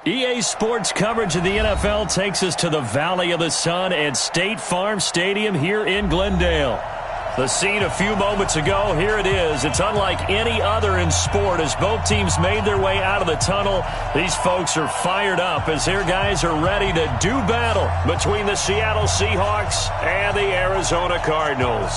EA Sports coverage of the NFL takes us to the Valley of the Sun at State Farm Stadium here in Glendale. The scene a few moments ago, here it is. It's unlike any other in sport as both teams made their way out of the tunnel. These folks are fired up as their guys are ready to do battle between the Seattle Seahawks and the Arizona Cardinals.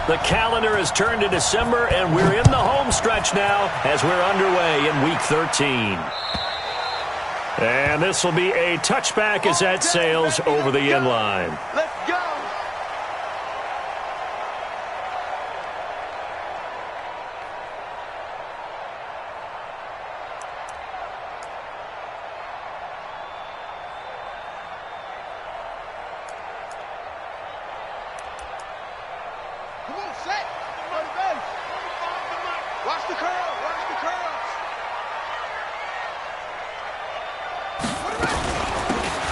The calendar has turned to December, and we're in the home stretch now as we're underway in Week 13. And this will be a touchback as that sails over the end line. Let's go!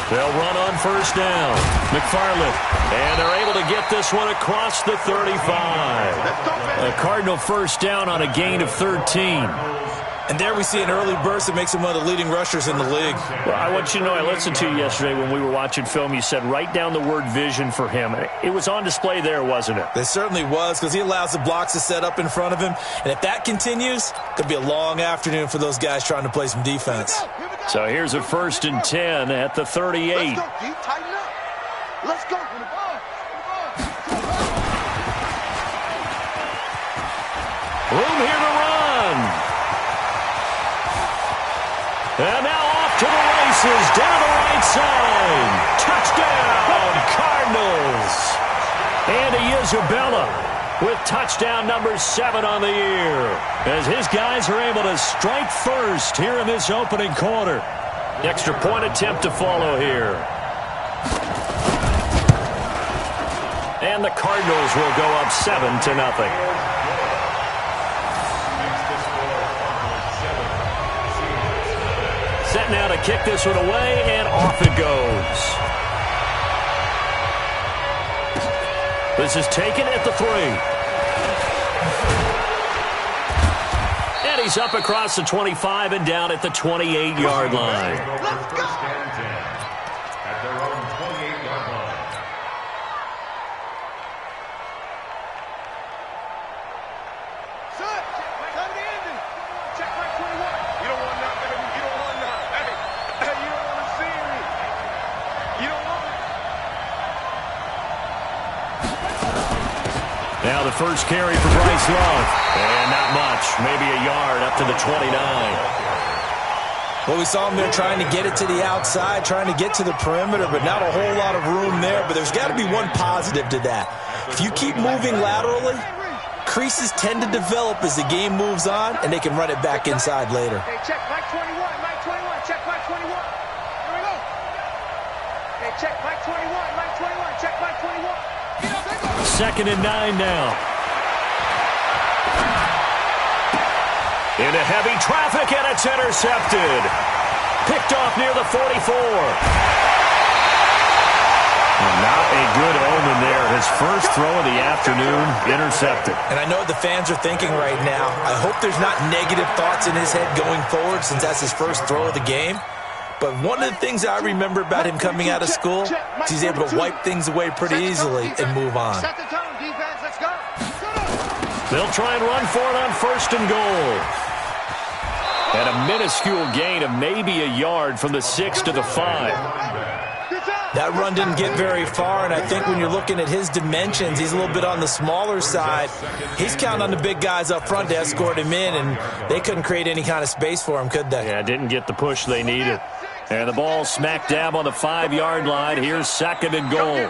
They'll run on first down. McFarland. And they're able to get this one across the 35. A Cardinal first down on a gain of 13. And there we see an early burst that makes him one of the leading rushers in the league. Well, I want you to know, I listened to you yesterday when we were watching film. You said write down the word vision for him. It was on display there, wasn't it? It certainly was, because he allows the blocks to set up in front of him. And if that continues, it could be a long afternoon for those guys trying to play some defense. So here's a 1st and 10 at the 38. Let's go, D. Tighten up. Let's go. Room here to run. And now off to the races, down the right side. Touchdown, Cardinals. Andy Isabella with touchdown number 7 on the year, as his guys are able to strike first here in this opening quarter. Extra point attempt to follow here. And the Cardinals will go up 7-0. Set now to kick this one away, and off it goes. This is taken at the 3. And he's up across the 25 and down at the 28-yard line. Let's go. At their own 28-yard line. Son, come to Andy. Check my 21. You don't want that, baby. You don't want that. Hey, you don't want to see me. You don't want it. Now the first carry for Bryce Love. And not much. Maybe a yard up to the 29. Well, we saw him there trying to get it to the outside, trying to get to the perimeter, but not a whole lot of room there. But there's got to be one positive to that. If you keep moving laterally, creases tend to develop as the game moves on, and they can run it back inside later. Hey, check Mike 21. Mike 21. Check Mike 21. Here we go. Hey, check Mike 21. Mike 21. Check Mike 21. 2nd and 9 now. Into heavy traffic, and it's intercepted. Picked off near the 44. Not a good omen there. His first throw of the afternoon intercepted. And I know what the fans are thinking right now. I hope there's not negative thoughts in his head going forward since that's his first throw of the game. But one of the things I remember about him coming out of school is he's able to wipe things away pretty easily and move on. Set the tone, defense. Let's go. They'll try and run for it on 1st and goal. And a minuscule gain of maybe a yard from the 6 to the 5. That run didn't get very far, and I think when you're looking at his dimensions, he's a little bit on the smaller side. He's counting on the big guys up front to escort him in, and they couldn't create any kind of space for him, could they? Yeah, didn't get the push they needed. And the ball smack dab on the 5-yard line. Here's 2nd and goal.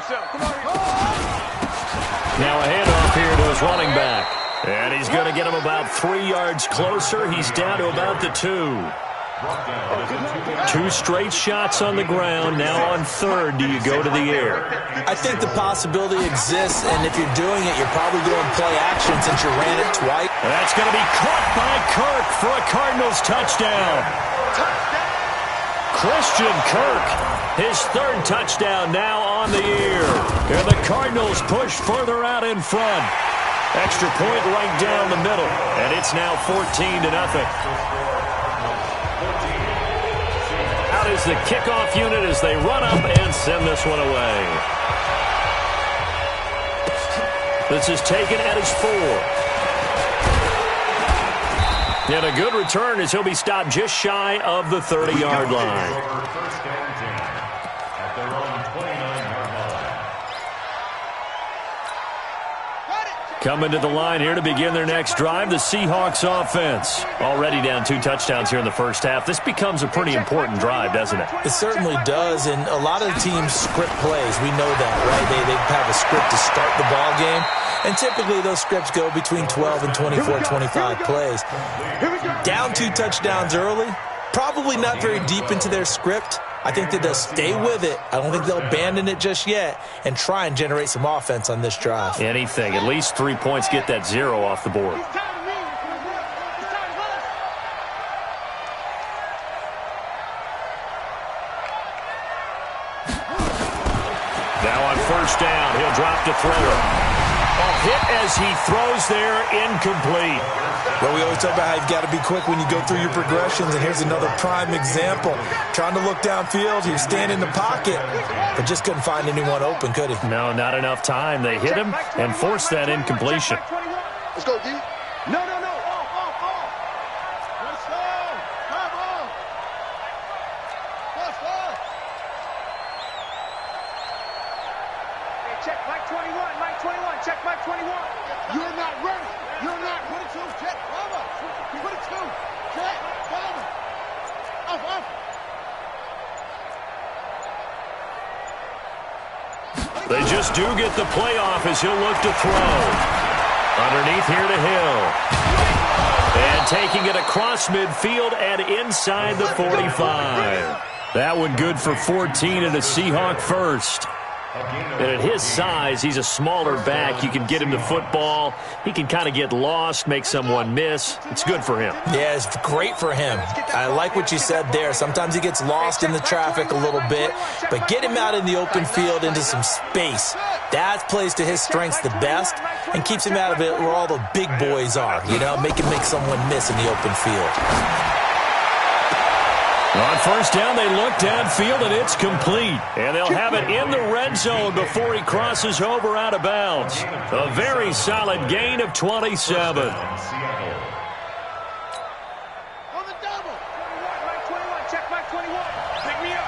Now a handoff here to his running back. And he's going to get him about 3 yards closer. He's down to about the 2. 2 straight shots on the ground. Now on third, do you go to the air? I think the possibility exists, and if you're doing it, you're probably going play action since you ran it twice. That's going to be caught by Kirk for a Cardinals touchdown. Christian Kirk, his 3rd touchdown now on the year. And the Cardinals push further out in front. Extra point right down the middle, and it's now 14-0. Out is the kickoff unit as they run up and send this one away. This is taken at his 4. And a good return as he'll be stopped just shy of the 30-yard line. Coming to the line here to begin their next drive, the Seahawks offense. Already down 2 touchdowns here in the first half. This becomes a pretty important drive, doesn't it? It certainly does, and a lot of teams script plays. We know that, right? They have a script to start the ball game, and typically those scripts go between 12 and 24, 25 plays. Down 2 touchdowns early, probably not very deep into their script. I think that they'll stay with it. I don't think they'll abandon it just yet and try and generate some offense on this drive. Anything. At least 3 points, get that 0 off the board. Now on first down, he'll drop to throw it. A hit as he throws there, incomplete. Well, we always talk about how you've got to be quick when you go through your progressions, and here's another prime example. Trying to look downfield, he was standing in the pocket, but just couldn't find anyone open, could he? No, not enough time. They hit him and forced that incompletion. Let's go, D. No. Off. Let's go. Come on. Let's go. Hey, check Mike 21. Check Mike 21. You're not ready. You're not. 22. Check. Cover. 22. Check. Cover. Off. They just do get the playoff as he'll look to throw. Underneath here to Hill. And taking it across midfield and inside the 45. That one good for 14 and a Seahawk first. And at his size, he's a smaller back. You can get him the football. He can kind of get lost, make someone miss. It's good for him. Yeah, it's great for him. I like what you said there. Sometimes he gets lost in the traffic a little bit, but get him out in the open field into some space. That plays to his strengths the best and keeps him out of it where all the big boys are. You know, make him make someone miss in the open field. On first down, they look downfield, and it's complete. And they'll have it in the red zone before he crosses over out of bounds. A very solid gain of 27. On the double. 21. Check Mike 21. Pick me up.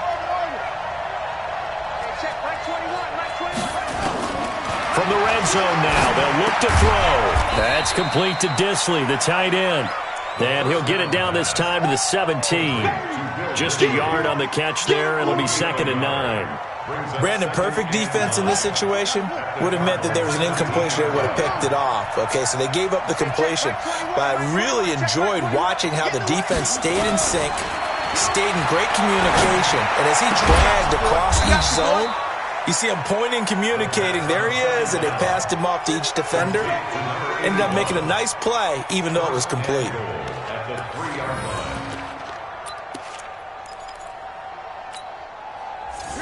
Hey, check Mike 21. From the red zone now, they'll look to throw. That's complete to Disley, the tight end. And he'll get it down this time to the 17. Just a yard on the catch there. It'll be 2nd and 9. Brandon, perfect defense in this situation would have meant that there was an incompletion. They would have picked it off. Okay, so they gave up the completion. But I really enjoyed watching how the defense stayed in sync, stayed in great communication. And as he dragged across each zone, you see him pointing, communicating. There he is, and they passed him off to each defender. Ended up making a nice play, even though it was complete.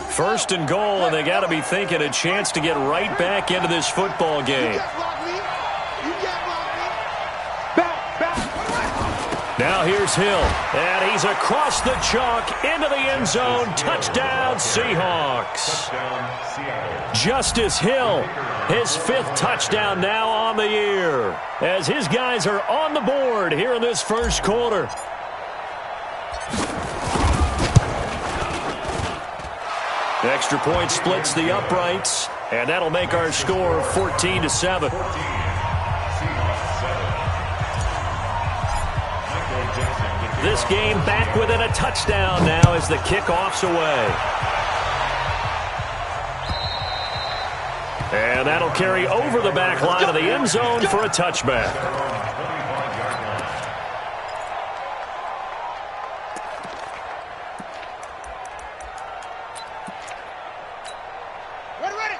First and goal, and they got to be thinking a chance to get right back into this football game. Now here's Hill, and he's across the chalk into the end zone. Touchdown, Seahawks. Justice Hill, his 5th touchdown now on the year, as his guys are on the board here in this first quarter. Extra point splits the uprights, and that'll make our score 14-7. This game back within a touchdown now as the kickoff's away. And that'll carry over the back line of the end zone for a touchback.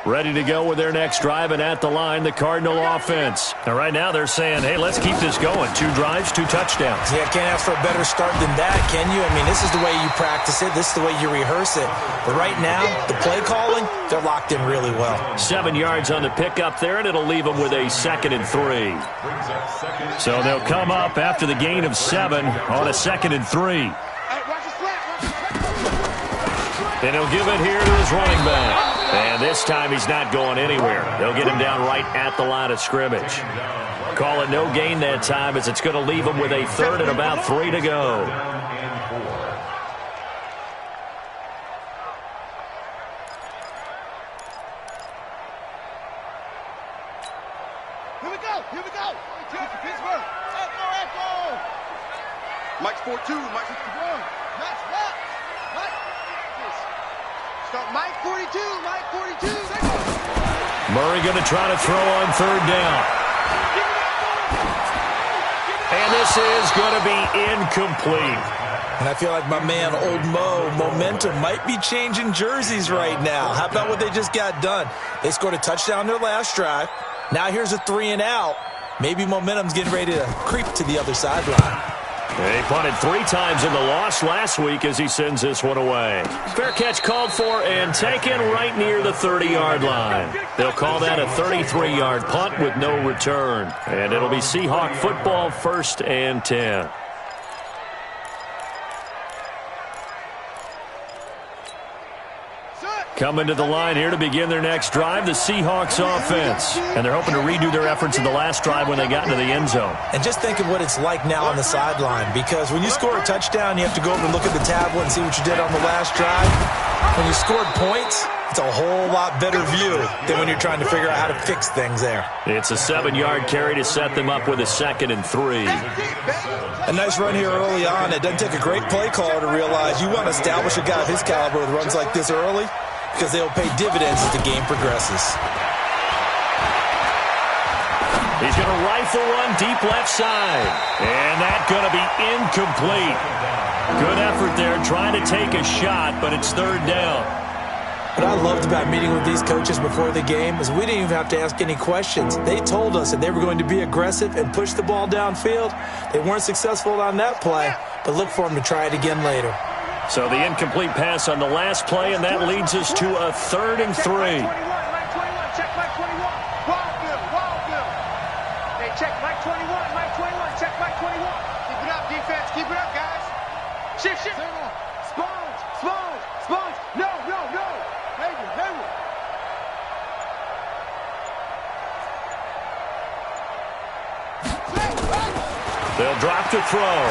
ready to go with their next drive, and at the line, the Cardinal offense. And right now they're saying, hey, let's keep this going. 2 drives, 2 touchdowns. Yeah, can't ask for a better start than that, can you? I mean, this is the way you practice it. This is the way you rehearse it. But right now, the play calling, they're locked in really well. 7 yards on the pickup there, and it'll leave them with a 2nd and 3. So they'll come up after the gain of 7 on a 2nd and 3. And he'll give it here to his running back. And this time he's not going anywhere. They'll get him down right at the line of scrimmage. Call it no gain that time, as it's going to leave him with a 3rd and about 3 to go. Here we go. Here we go. Pittsburgh. Echo. Mike's 4-2. Mike's 51. Max what? Mike. Start Mike 42. Mike 42. Murray going to try to throw on 3rd down. And this is going to be incomplete. And I feel like my man, Old Mo, momentum might be changing jerseys right now. How about what they just got done? They scored a touchdown their last drive. Now here's a 3 and out. Maybe momentum's getting ready to creep to the other sideline. He punted 3 times in the loss last week as he sends this one away. Fair catch called for and taken right near the 30-yard line. They'll call that a 33-yard punt with no return. And it'll be Seahawk football, 1st and 10. Coming to the line here to begin their next drive, the Seahawks offense. And they're hoping to redo their efforts in the last drive when they got into the end zone. And just think of what it's like now on the sideline, because when you score a touchdown, you have to go over and look at the tablet and see what you did on the last drive. When you scored points, it's a whole lot better view than when you're trying to figure out how to fix things there. It's a 7-yard carry to set them up with a 2nd and 3. A nice run here early on. It doesn't take a great play caller to realize you want to establish a guy of his caliber with runs like this early, because they'll pay dividends as the game progresses. He's going to rifle one deep left side. And that's going to be incomplete. Good effort there trying to take a shot, but it's 3rd down. What I loved about meeting with these coaches before the game is we didn't even have to ask any questions. They told us that they were going to be aggressive and push the ball downfield. They weren't successful on that play, but look for them to try it again later. So the incomplete pass on the last play, and that leads us to a 3rd and 3. Check Mike 21. Wild Bill. Hey, check Mike 21. Mike 21. Check Mike 21. Keep it up, defense. Keep it up, guys. Shift. Sponge. No. Hayward. They'll drop to throw.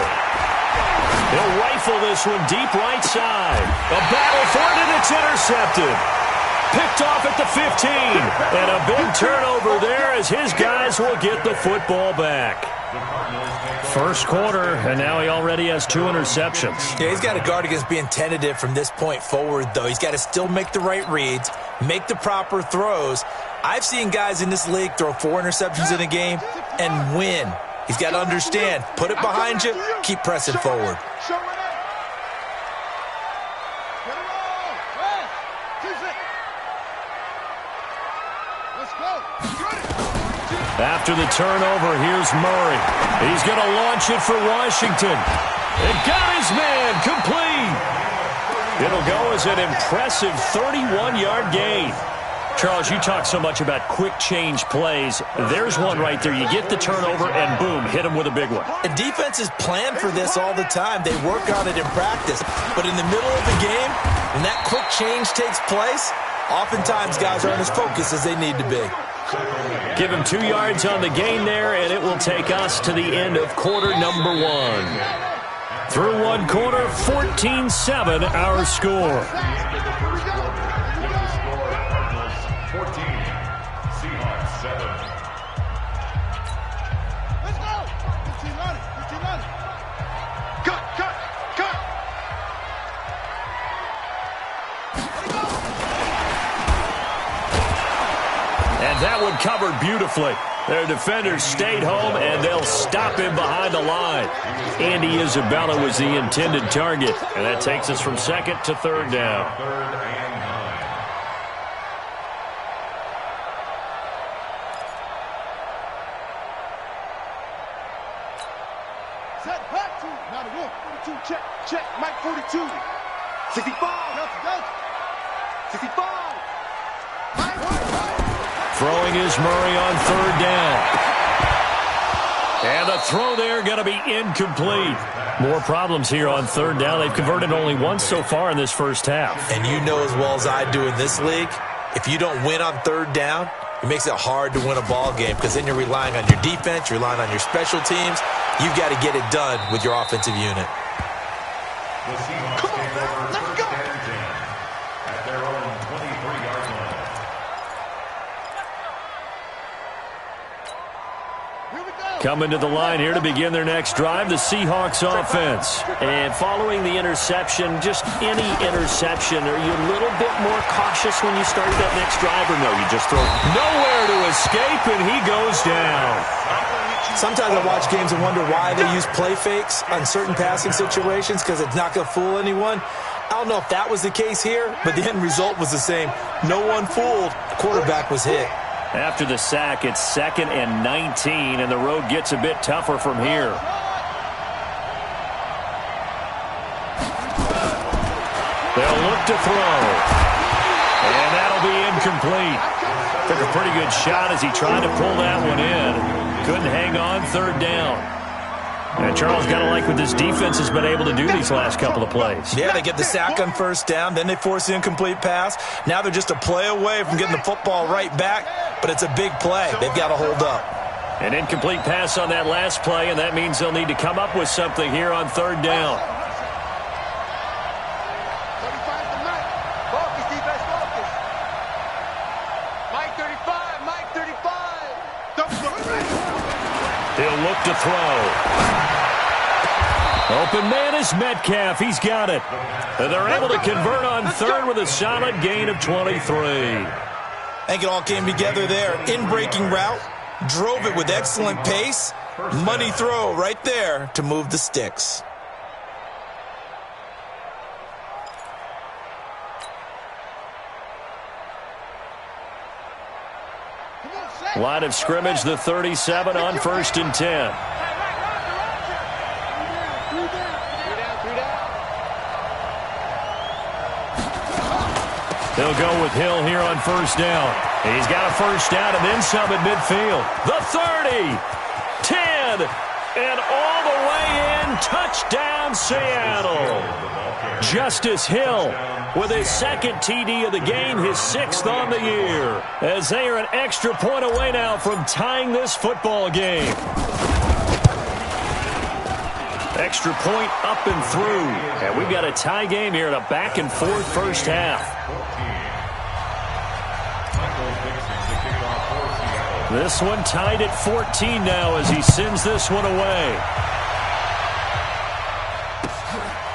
He'll rifle this one deep right side. A battle for it, and it's intercepted. Picked off at the 15. And a big turnover there as his guys will get the football back. First quarter, and now he already has 2 interceptions. Yeah, he's got to guard against being tentative from this point forward, though. He's got to still make the right reads, make the proper throws. I've seen guys in this league throw 4 interceptions in a game and win. He's got to understand, put it behind you, keep pressing forward. After the turnover, here's Murray. He's going to launch it for Washington. It got his man complete. It'll go as an impressive 31-yard gain. Charles, you talk so much about quick change plays. There's one right there. You get the turnover, and boom, hit him with a big one. And defenses plan for this all the time. They work on it in practice. But in the middle of the game, when that quick change takes place, oftentimes guys aren't as focused as they need to be. Give him 2 yards on the gain there, and it will take us to the end of quarter number 1. Through one quarter, 14-7 our score. 14, Seahawks 7. Let's go. 15-9. Cut. And that one covered beautifully. Their defenders stayed home, and they'll stop him behind the line. Andy Isabella was the intended target, and that takes us from 2nd to 3rd down. 3rd and 9. Set back to. Now the wolf. 42, check, check. Mike 42. 65. Delta. 65. Throwing is Murray on third down. And the throw there going to be incomplete. More problems here on third down. They've converted only once so far in this first half. And you know as well as I do in this league, if you don't win on third down, it makes it hard to win a ball game because then you're relying on your defense, you're relying on your special teams. You've got to get it done with your offensive unit. Come on, man. Let's go. At their own 23-yard line. Here we go. Coming to the line here to begin their next drive, the Seahawks offense. And following the interception, just any interception, are you a little bit more cautious when you start that next drive, or no, you just throw it? Nowhere to escape, and he goes down. Sometimes I watch games and wonder why they use play fakes on certain passing situations because it's not going to fool anyone. I don't know if that was the case here, but the end result was the same. No one fooled. The quarterback was hit. After the sack, it's 2nd and 19, and the road gets a bit tougher from here. They'll look to throw. And that'll be incomplete. Took a pretty good shot as he tried to pull that one in. Couldn't hang on third down. And Charles got to like what this defense has been able to do these last couple of plays. Yeah, they get the sack on first down, then they force the incomplete pass. Now they're just a play away from getting the football right back, but it's a big play. They've got to hold up. An incomplete pass on that last play, and that means they'll need to come up with something here on third down. 35 to Mike. Focus, defense, focus. Mike 35, Mike 35. He'll look to throw. Open man is Metcalf. He's got it. And they're able to convert on third with a solid gain of 23. I think it all came together there. In-breaking route, drove it with excellent pace. Money throw right there to move the sticks. Line of scrimmage, the 37 on 1st and 10. They'll go with Hill here on first down. And he's got a first down and then some at midfield. The 30, 10, and all the way in. Touchdown, Seattle. Justice Hill with his 2nd TD of the game, his 6th on the year. As they are an extra point away now from tying this football game. Extra point up and through. And we've got a tie game here in a back-and-forth first half. This one tied at 14 now as he sends this one away.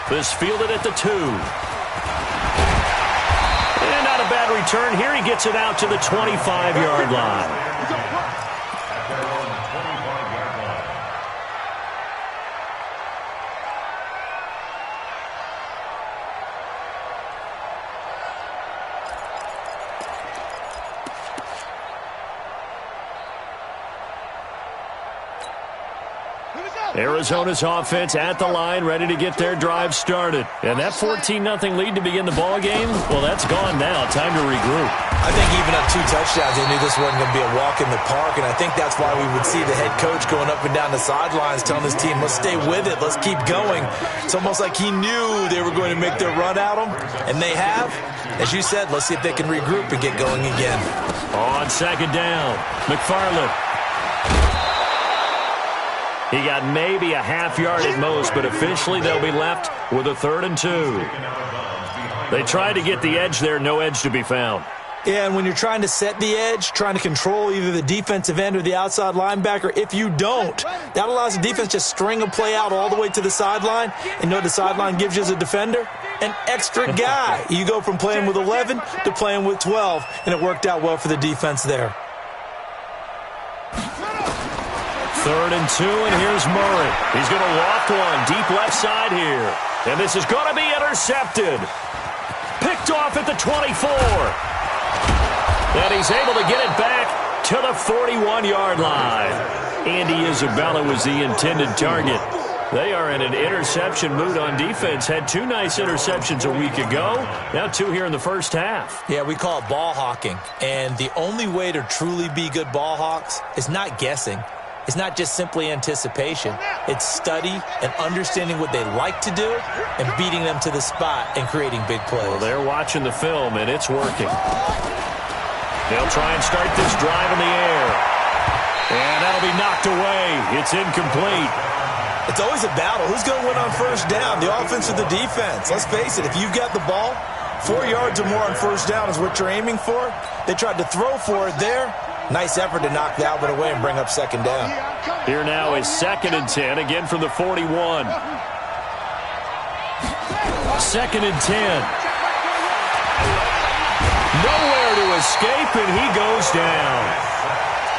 This fielded at the 2. And not a bad return here. He gets it out to the 25-yard line. Arizona's offense at the line, ready to get their drive started. And that 14-0 lead to begin the ball game, well, that's gone now. Time to regroup. I think even up 2 touchdowns, they knew this wasn't going to be a walk in the park, and I think that's why we would see the head coach going up and down the sidelines telling his team, let's stay with it, let's keep going. It's almost like he knew they were going to make their run at him, and they have. As you said, let's see if they can regroup and get going again. On 2nd down, McFarland. He got maybe a half yard at most, but officially they'll be left with a 3rd and 2. They tried to get the edge there, no edge to be found. Yeah, and when you're trying to set the edge, trying to control either the defensive end or the outside linebacker, if you don't, that allows the defense to string a play out all the way to the sideline. And you know what the sideline gives you as a defender? An extra guy. You go from playing with 11 to playing with 12, and it worked out well for the defense there. 3rd and 2, and here's Murray. He's going to loft one deep left side here. And this is going to be intercepted. Picked off at the 24. And he's able to get it back to the 41-yard line. Andy Isabella was the intended target. They are in an interception mood on defense. Had 2 nice interceptions a week ago. Now 2 here in the first half. Yeah, we call it ball hawking. And the only way to truly be good ball hawks is not guessing. It's not just simply anticipation. It's study and understanding what they like to do and beating them to the spot and creating big plays. Well, they're watching the film, and it's working. They'll try and start this drive in the air. And that'll be knocked away. It's incomplete. It's always a battle. Who's going to win on first down, the offense or the defense? Let's face it, if you've got the ball, 4 yards or more on first down is what you're aiming for. They tried to throw for it there. Nice effort to knock that one away and bring up second down. Here now is 2nd and 10, again from the 41. 2nd and 10. Nowhere to escape, and he goes down.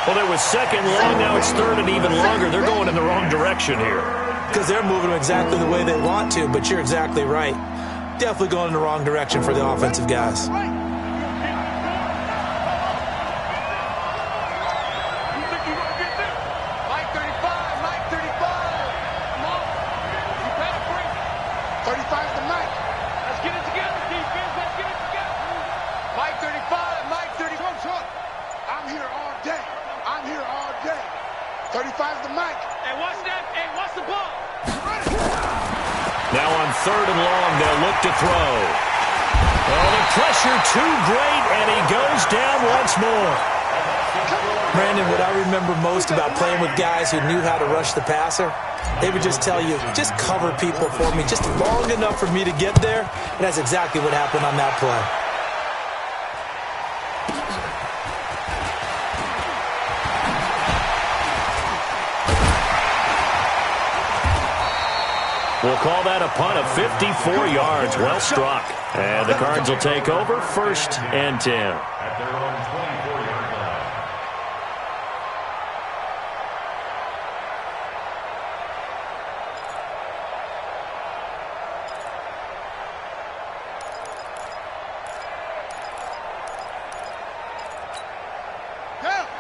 Well, it was 2nd long, now it's 3rd and even longer. They're going in the wrong direction here. Because they're moving exactly the way they want to, but you're exactly right. Definitely going in the wrong direction for the offensive guys. Now on 3rd and long, they'll look to throw. Oh, the pressure too great, and he goes down once more. Brandon, what I remember most about playing with guys who knew how to rush the passer, they would just tell you, just cover people for me, just long enough for me to get there. And that's exactly what happened on that play. We'll call that a punt of 54 yards. Well struck. And the Cards will take over 1st and 10. At their own 24-yard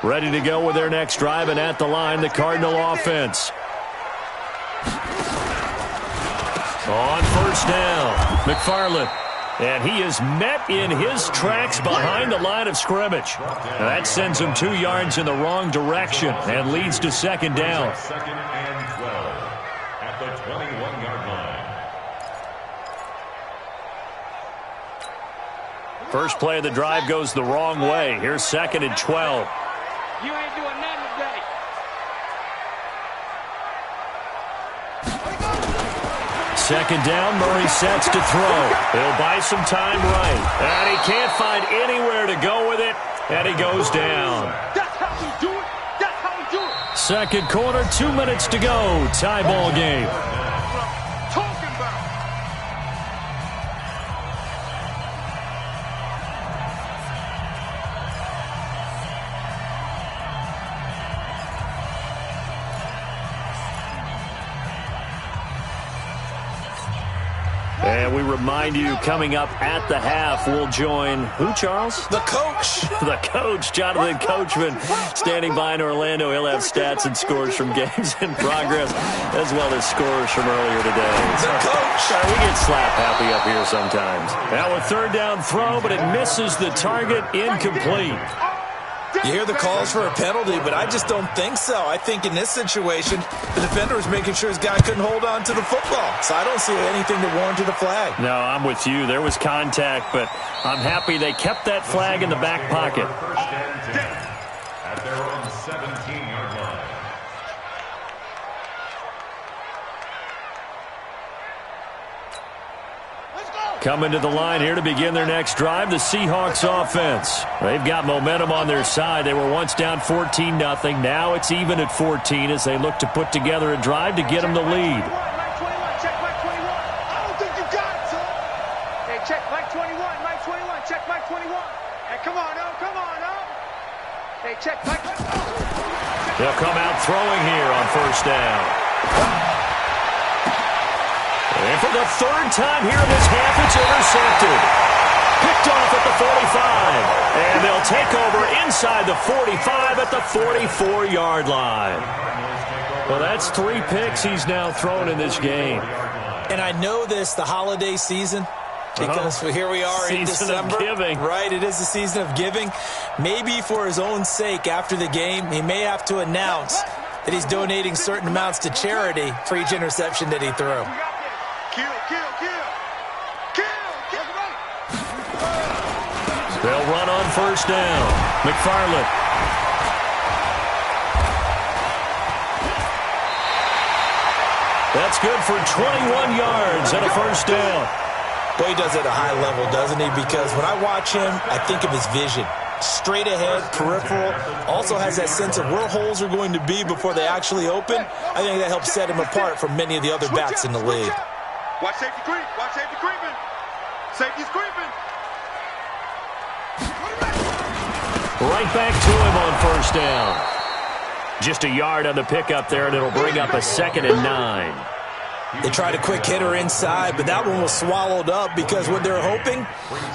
line. Ready to go with their next drive, and at the line, the Cardinal offense. On 1st down, McFarland. And he is met in his tracks behind the line of scrimmage. And that sends him 2 yards in the wrong direction and leads to 2nd down. 2nd and 12 at the 21-yard line. First play of the drive goes the wrong way. Here's 2nd and 12. You ain't doing nothing today. 2nd down, Murray sets to throw. He'll buy some time right. And he can't find anywhere to go with it, and he goes down. That's how we do it. That's how we do it. 2nd quarter, 2 minutes to go. Tie ball game. Talking about. And we remind you, coming up at the half, we'll join who, Charles? The coach. The coach, Jonathan Coachman, standing by in Orlando. He'll have stats and scores from games in progress, as well as scores from earlier today. The coach. We get slap happy up here sometimes. Now a 3rd down throw, but it misses the target, incomplete. You hear the calls for a penalty, but I just don't think so. I think in this situation, the defender was making sure his guy couldn't hold on to the football. So I don't see anything that warranted a flag. No, I'm with you. There was contact, but I'm happy they kept that flag in the back pocket. 1st and 10 at their own 17-yard line. Coming to the line here to begin their next drive, the Seahawks offense. They've got momentum on their side. They were once down 14-0. Now it's even at 14 as they look to put together a drive to get them the lead. Check Mike 21. I don't think you got it, son. Hey, check Mike 21. Mike 21. Check Mike 21. Hey, come on, oh, come on, oh. Hey, check Mike. They'll come out throwing here on 1st down. And for the 3rd time here in this half, it's intercepted. Picked off at the 45. And they'll take over inside the 45 at the 44-yard line. Cardinals take over Well, that's 3 picks he's now thrown in this game. And I know this, the holiday season, because here we are in December. Season of giving. Right, it is the season of giving. Maybe for his own sake after the game, he may have to announce that he's donating certain amounts to charity for each interception that he threw. They'll run on first down. McFarland. That's good for 21 yards and a first down. Boy, he does it at a high level, doesn't he? Because when I watch him, I think of his vision. Straight ahead, peripheral, also has that sense of where holes are going to be before they actually open. I think that helps set him apart from many of the other backs in the league. Watch safety creep. Watch safety creeping. Safety's creeping. Right back to him on first down. Just a yard on the pickup there, and it'll bring up a 2nd and 9. They tried a quick hitter inside, but that one was swallowed up because what they're hoping,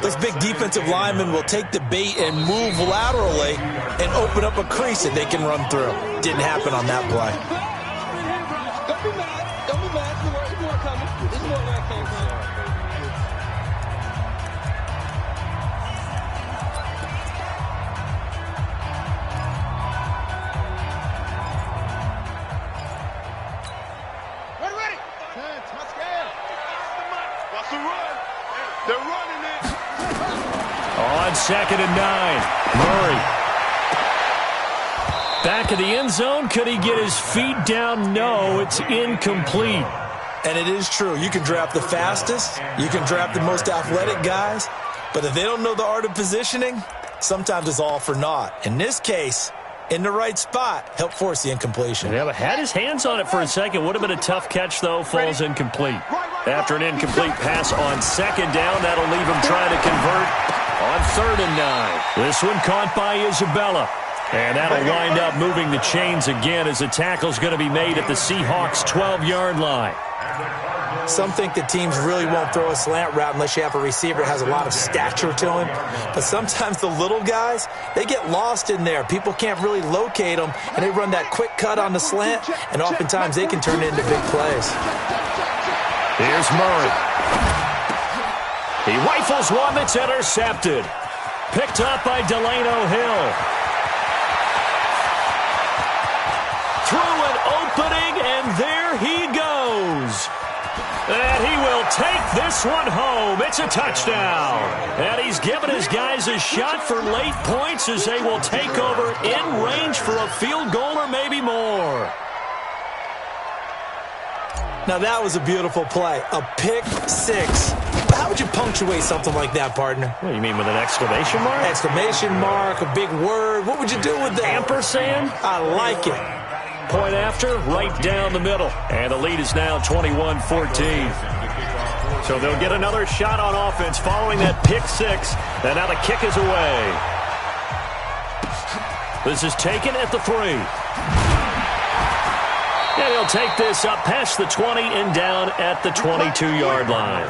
those big defensive linemen will take the bait and move laterally and open up a crease that they can run through. Didn't happen on that play. Don't be mad. Don't be mad. There's more coming. There's more where I came from. They're running it. On 2nd and 9. Murray. Back of the end zone. Could he get his feet down? No, it's incomplete. And it is true. You can draft the fastest. You can draft the most athletic guys. But if they don't know the art of positioning, sometimes it's all for naught. In this case, in the right spot, help force the incompletion. Yeah, but had his hands on it for a second. Would have been a tough catch, though. Falls incomplete. After an incomplete pass on 2nd down, that'll leave him trying to convert on 3rd and 9. This one caught by Isabella. And that'll wind up moving the chains again as the tackle's going to be made at the Seahawks' 12-yard line. Some think that teams really won't throw a slant route unless you have a receiver that has a lot of stature to him. But sometimes the little guys, they get lost in there. People can't really locate them, and they run that quick cut on the slant, and oftentimes they can turn it into big plays. Here's Murray. He rifles one that's intercepted. Picked up by Delano Hill. Through an opening, and there he goes. And he will take this one home. It's a touchdown. And he's given his guys a shot for late points as they will take over in range for a field goal or maybe more. Now that was a beautiful play. A pick six. How would you punctuate something like that, partner? What do you mean, with an exclamation mark? Exclamation mark, a big word. What would you do with that? Ampersand? I like it. Point after, right down the middle. And the lead is now 21-14. So they'll get another shot on offense following that pick six. And now the kick is away. This is taken at the 3. And he'll take this up past the 20 and down at the 22-yard line.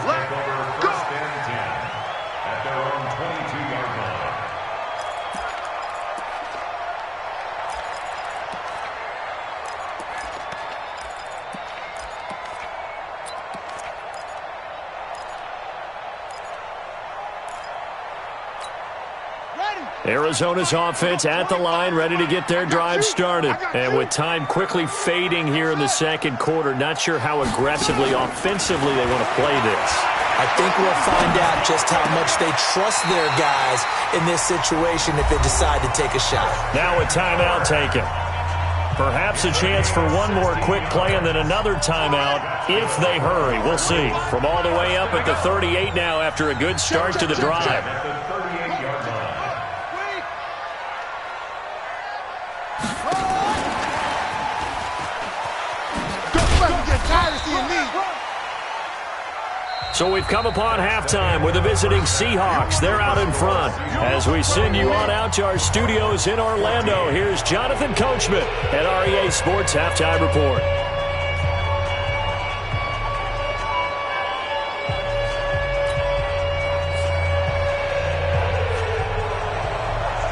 Arizona's offense at the line, ready to get their drive started. And with time quickly fading here in the second quarter, not sure how aggressively, offensively they want to play this. I think we'll find out just how much they trust their guys in this situation if they decide to take a shot. Now a timeout taken. Perhaps a chance for one more quick play and then another timeout if they hurry. We'll see. From all the way up at the 38 now after a good start to the drive. So we've come upon halftime with the visiting Seahawks. They're out in front. As we send you on out to our studios in Orlando, here's Jonathan Coachman at REA Sports Halftime Report.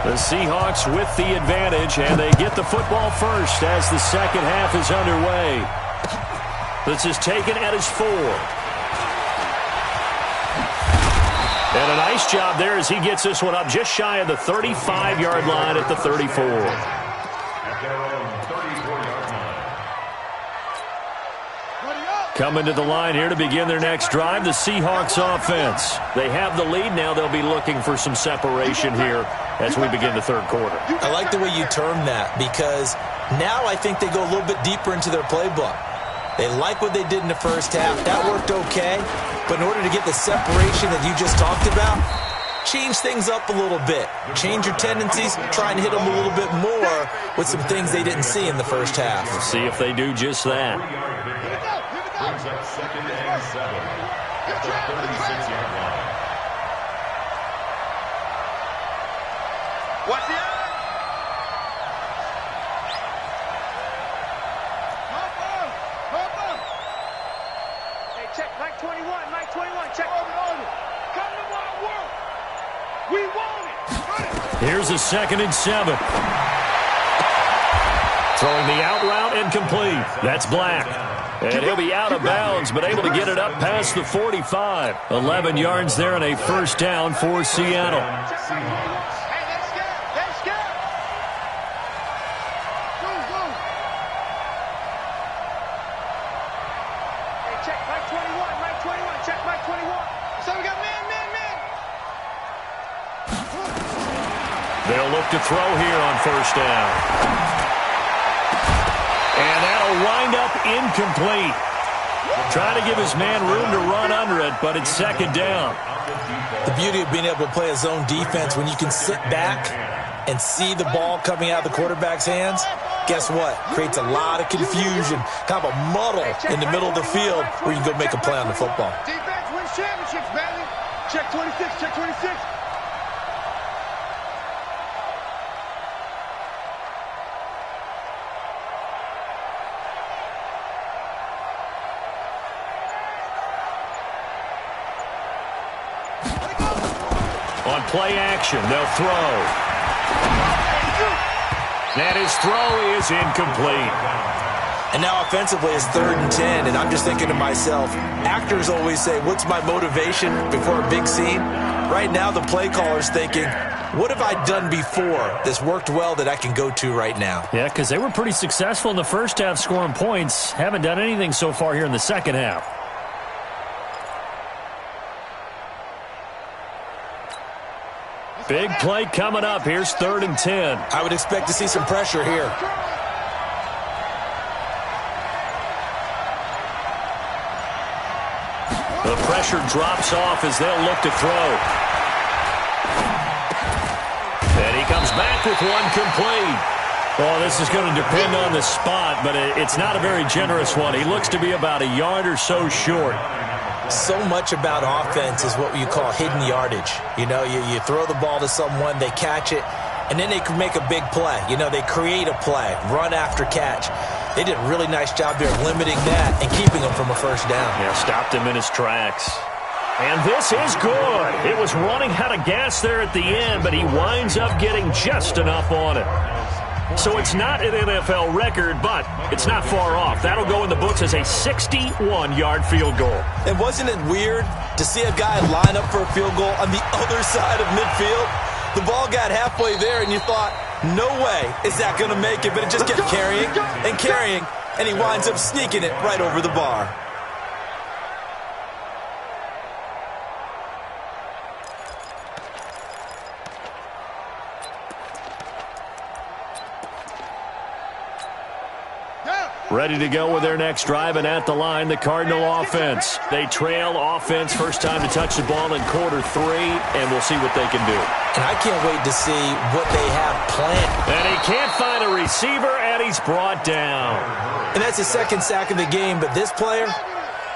The The Seahawks with the advantage, and they get the football first as the second half is underway. This is taken at his 4. And a nice job there as he gets this one up just shy of the 35-yard line at the 34. Coming to the line here to begin their next drive, the Seahawks offense. They have the lead now. They'll be looking for some separation here as we begin the third quarter. I like the way you term that because now I think they go a little bit deeper into their playbook. They like what they did in the first half. That worked okay. But in order to get the separation that you just talked about, change things up a little bit. Change your tendencies. Try and hit them a little bit more with some things they didn't see in the first half. We'll see if they do just that. Brings up 2nd and 7 at the 36-yard line. Watch the eye. Hey, check Mike 21, Mike 21, check over. Come to my work. We want it. Here's a 2nd and 7. Throwing the out route incomplete. That's Black. And he'll be out of bounds, but able to get it up past the 45. 11 yards there and a first down for Seattle. Hey, let's go. Let's go. Go. Hey, check Mike 21, Mike 21, check Mike 21. So we got man. They'll look to throw here on first down. And that'll wind up incomplete. Trying to give his man room to run under it, but it's 2nd down. The beauty of being able to play a zone defense when you can sit back and see the ball coming out of the quarterback's hands, guess what? Creates a lot of confusion, kind of a muddle in the middle of the field where you can go make a play on the football. Defense wins championships, baby. Check 26, check 26. On play action, they'll throw. And his throw is incomplete. And now offensively it's 3rd and 10, and I'm just thinking to myself, actors always say, what's my motivation before a big scene? Right now the play caller's thinking, what have I done before that's worked well that I can go to right now? Yeah, because they were pretty successful in the first half scoring points. Haven't done anything so far here in the second half. Big play coming up. Here's 3rd and 10. I would expect to see some pressure here. The pressure drops off as they'll look to throw. And he comes back with one complete. Oh, this is going to depend on the spot, but it's not a very generous one. He looks to be about a yard or so short. So much about offense is what you call hidden yardage. You know, you throw the ball to someone, they catch it, and then they can make a big play. You know, they create a play, run after catch. They did a really nice job there limiting that and keeping him from a first down. Yeah, stopped him in his tracks. And this is good. It was running out of gas there at the end, but he winds up getting just enough on it. So it's not an NFL record, but it's not far off. That'll go in the books as a 61-yard field goal. And wasn't it weird to see a guy line up for a field goal on the other side of midfield? The ball got halfway there, and you thought, no way is that going to make it. But it just kept carrying and carrying, and he winds up sneaking it right over the bar. Ready to go with their next drive, and at the line, the Cardinal offense. They trail offense, first time to touch the ball in quarter 3, and we'll see what they can do. And I can't wait to see what they have planned. And he can't find a receiver, and he's brought down. And that's his second sack of the game, but this player,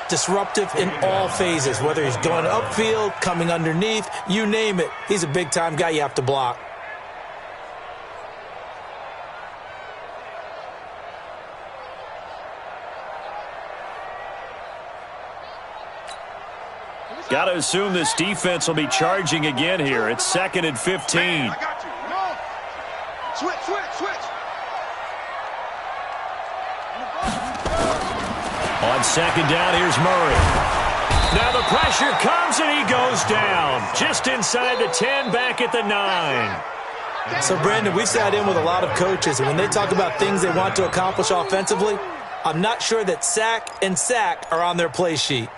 disruptive in all phases, whether he's going upfield, coming underneath, you name it. He's a big-time guy you have to block. Got to assume this defense will be charging again here. It's 2nd and 15. I got you. Come on. Switch. On second down, here's Murray. Now the pressure comes and he goes down. Just inside the 10, back at the 9. So, Brandon, we've sat in with a lot of coaches, and when they talk about things they want to accomplish offensively, I'm not sure that sack and sack are on their play sheet.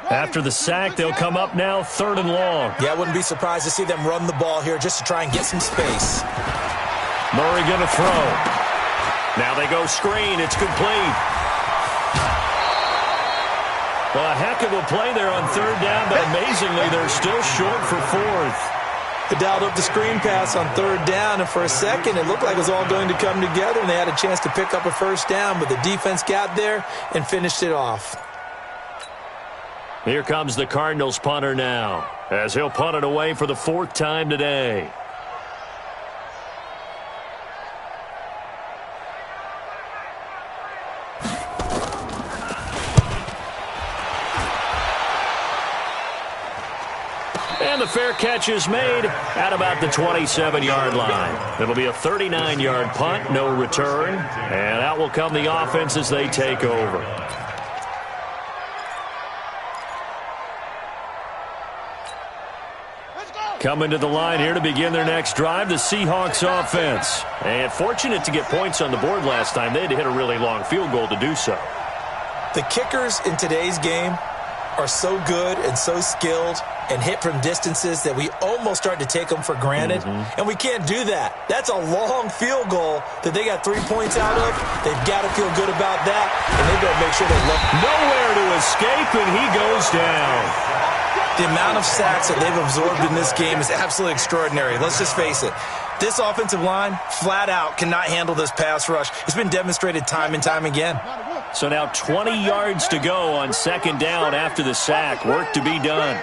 After the sack, they'll come up now 3rd and long. Yeah, I wouldn't be surprised to see them run the ball here just to try and get some space. Murray going to throw. Now they go screen. It's complete. Well, a heck of a play there on 3rd down, but amazingly, they're still short for 4th. They dialed up the screen pass on 3rd down, and for a second, it looked like it was all going to come together, and they had a chance to pick up a 1st down, but the defense got there and finished it off. Here comes the Cardinals punter now, as he'll punt it away for the 4th time today. And the fair catch is made at about the 27-yard line. It'll be a 39-yard punt, no return, and out will come the offense as they take over. Coming to the line here to begin their next drive, the Seahawks offense. And fortunate to get points on the board last time. They had to hit a really long field goal to do so. The kickers in today's game are so good and so skilled and hit from distances that we almost start to take them for granted. And we can't do that. That's a long field goal that they got 3 points out of. They've got to feel good about that, and they better make sure they look. Nowhere to escape, and he goes down. The amount of sacks that they've absorbed in this game is absolutely extraordinary. Let's just face it. This offensive line, flat out, cannot handle this pass rush. It's been demonstrated time and time again. So now 20 yards to go on 2nd down after the sack. Work to be done.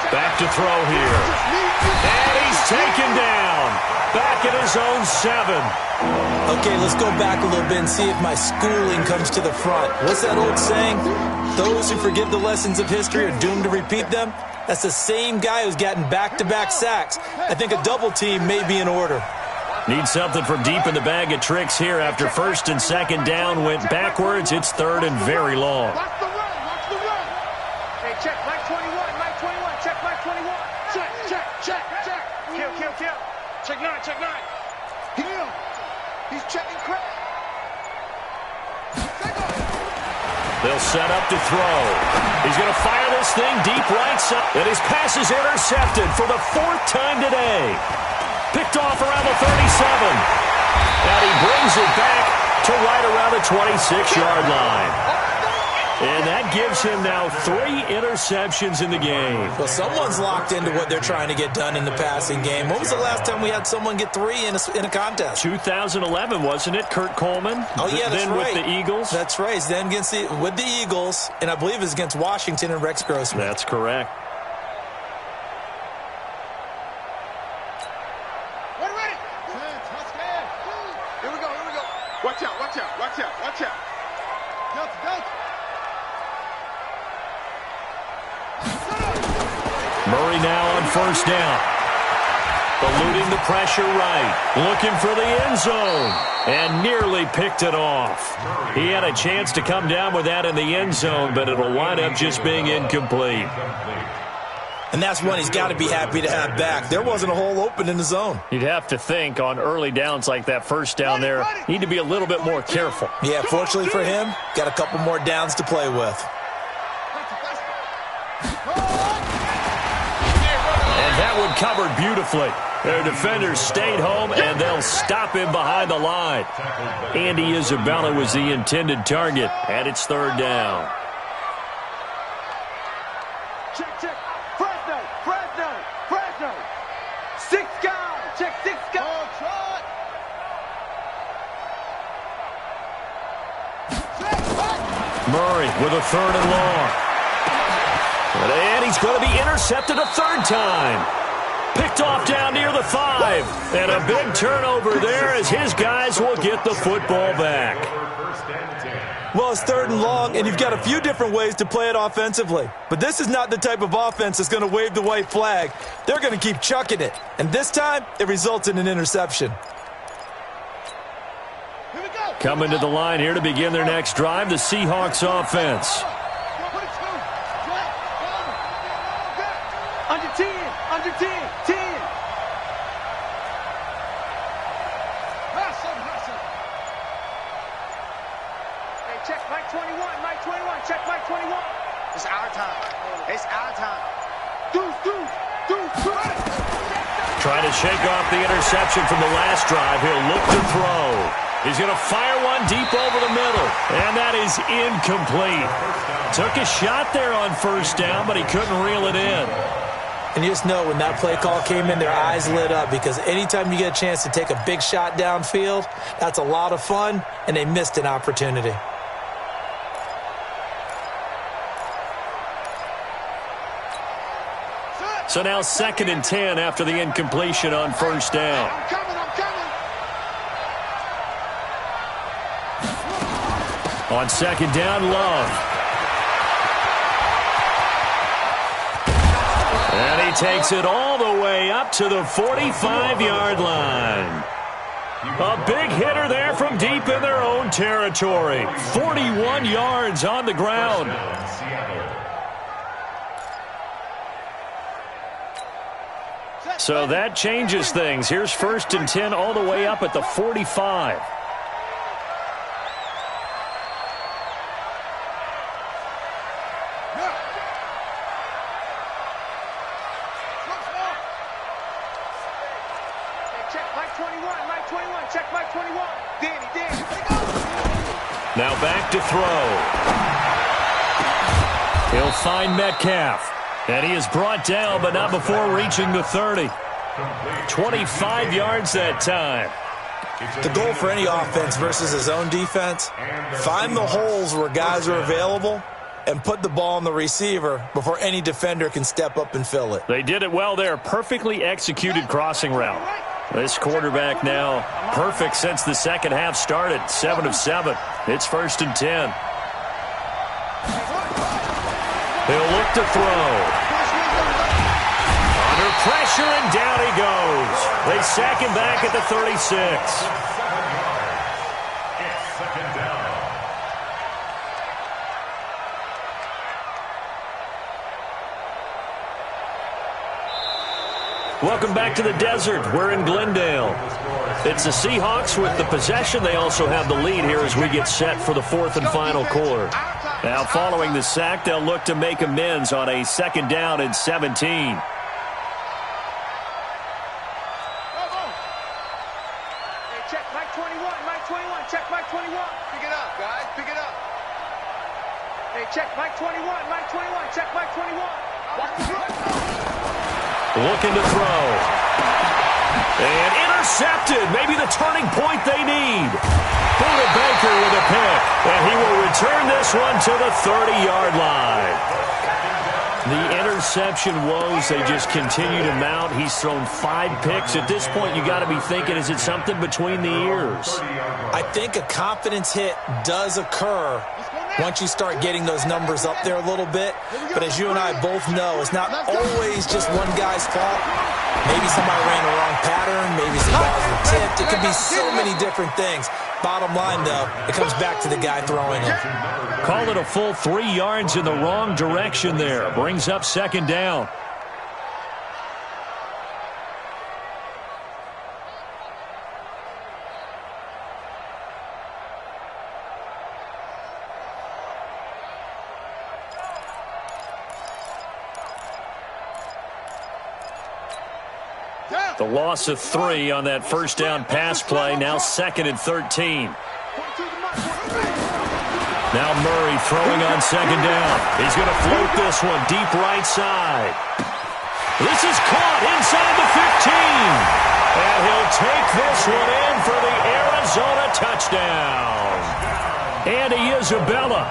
Back to throw here. And he's taken down. Back at his own 7. Okay, let's go back a little bit and see if my schooling comes to the front. What's that old saying? Those who forget the lessons of history are doomed to repeat them. That's the same guy who's gotten back-to-back sacks. I think a double team may be in order. Need something from deep in the bag of tricks here after 1st and 2nd down went backwards. It's 3rd and very long. Watch the run. Hey, check Mike 21. Check Mike 21. Check. Kill. Check 9. He's checking Craig. They'll set up to throw. He's going to fire this thing deep right side. And his pass is intercepted for the 4th time today. Picked off around the 37. And he brings it back to right around the 26-yard line. And that gives him now 3 interceptions in the game. Well, someone's locked into what they're trying to get done in the passing game. When was the last time we had someone get 3 in a contest? 2011, wasn't it? Kurt Coleman? Oh, yeah, that's then right. With the Eagles? That's right. Then with the Eagles, and I believe it was against Washington and Rex Grossman. That's correct. Ready. Here we go. Watch out. Murray now on 1st down. Eluding the pressure right. Looking for the end zone. And nearly picked it off. He had a chance to come down with that in the end zone, but it'll wind up just being incomplete. And that's one he's got to be happy to have back. There wasn't a hole open in the zone. You'd have to think on early downs like that 1st down there, need to be a little bit more careful. Yeah, fortunately for him, got a couple more downs to play with. And that one covered beautifully. Their defenders stayed home, and they'll stop him behind the line. Andy Isabella was the intended target, and it's 3rd down. Check. Fresno. 6 guys. Check 6 guys. Murray with a 3rd and long. And he's going to be intercepted a 3rd time. Picked off down near the 5. And a big turnover there as his guys will get the football back. Well, it's 3rd and long, and you've got a few different ways to play it offensively. But this is not the type of offense that's going to wave the white flag. They're going to keep chucking it. And this time, it results in an interception. Coming to the line here to begin their next drive, the Seahawks offense. Under 10, under 10, 10. Hey, check Mike 21, Mike 21, check Mike 21. It's our time. It's our time. Deuce. Trying to shake off the interception from the last drive. He'll look to throw. He's going to fire one deep over the middle. And that is incomplete. Took a shot there on 1st down, but he couldn't reel it in. And you just know when that play call came in, their eyes lit up, because anytime you get a chance to take a big shot downfield, that's a lot of fun, and they missed an opportunity. So now 2nd and 10 after the incompletion on 1st down. I'm coming. On 2nd down, Love. And he takes it all the way up to the 45-yard line. A big hitter there from deep in their own territory. 41 yards on the ground. So that changes things. Here's 1st and 10 all the way up at the 45. Now back to throw. He'll find Metcalf. And he is brought down, but not before reaching the 30. 25 yards that time. The goal for any offense versus his own defense, find the holes where guys are available and put the ball on the receiver before any defender can step up and fill it. They did it well there. Perfectly executed crossing route. This quarterback now perfect since the second half started. 7 of 7. It's 1st and 10. He'll look to throw. Under pressure, and down he goes. They sack him back at the 36. Welcome back to the desert. We're in Glendale. It's the Seahawks with the possession. They also have the lead here as we get set for the 4th and final quarter. Now, following the sack, they'll look to make amends on a 2nd down and 17. Check Mike 21, Mike 21, check Mike 21. Pick it up, guys, pick it up. Hey, check Mike 21, Mike 21, check Mike 21. Watch the run. Looking to throw. And intercepted. Maybe the turning point they need. Buda Baker with a pick. And he will return this one to the 30-yard line. The interception woes, they just continue to mount. He's thrown 5 picks. At this point, you got to be thinking, is it something between the ears? I think a confidence hit does occur once you start getting those numbers up there a little bit. But as you and I both know, it's not always just one guy's fault. Maybe somebody ran the wrong pattern. Maybe some balls were tipped. It could be so many different things. Bottom line, though, it comes back to the guy throwing it. Call it a full 3 yards in the wrong direction there. Brings up 2nd down. The loss of 3 on that 1st down pass play. Now 2nd and 13. Now Murray throwing on 2nd down. He's going to float this one deep right side. This is caught inside the 15. And he'll take this one in for the Arizona touchdown. Andy Isabella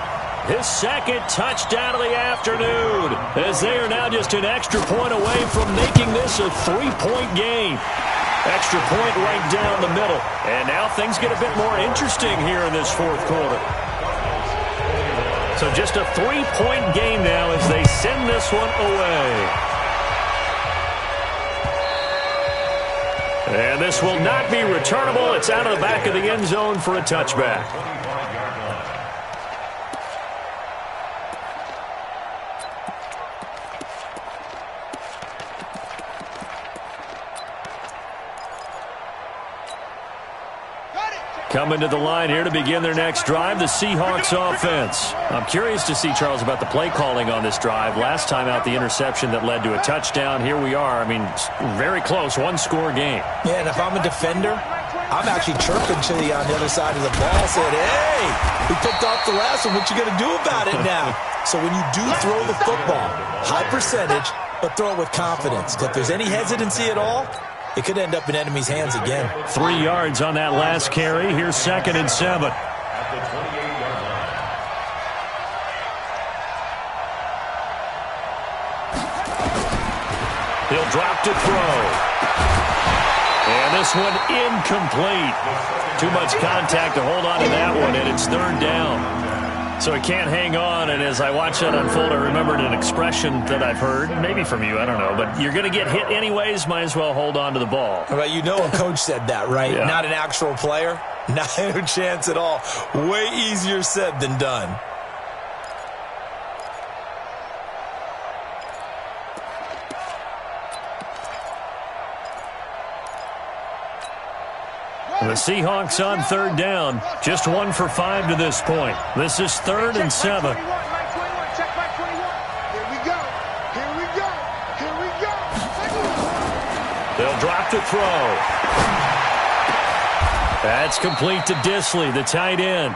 His second touchdown of the afternoon, as they are now just an extra point away from making this a 3-point game. Extra point right down the middle. And now things get a bit more interesting here in this fourth quarter. So just a 3-point game now as they send this one away. And this will not be returnable. It's out of the back of the end zone for a touchback. Coming to the line here to begin their next drive, the Seahawks offense. I'm curious to see, Charles, about the play calling on this drive. Last time out, the interception that led to a touchdown. Here we are. I mean, very close, one-score game. Yeah, and if I'm a defender, I'm actually chirping to you on the other side of the ball, saying, hey, we picked off the last one. What you going to do about it now? So when you do throw the football, high percentage, but throw it with confidence. If there's any hesitancy at all, it could end up in enemy's hands again. 3 yards on that last carry. Here's 2nd and 7. He'll drop to throw. And this one incomplete. Too much contact to hold on to that one, and it's 3rd down. So he can't hang on, and as I watch that unfold, I remembered an expression that I've heard, maybe from you, I don't know, but you're going to get hit anyways, might as well hold on to the ball. Well, you know a coach said that, right? Yeah. Not an actual player. Not a chance at all. Way easier said than done. The Seahawks on 3rd down. Just 1 for 5 to this point. This is 3rd and 7. Check back 21. Here we go. Here we go. Here we go. They'll drop to throw. That's complete to Disley, the tight end.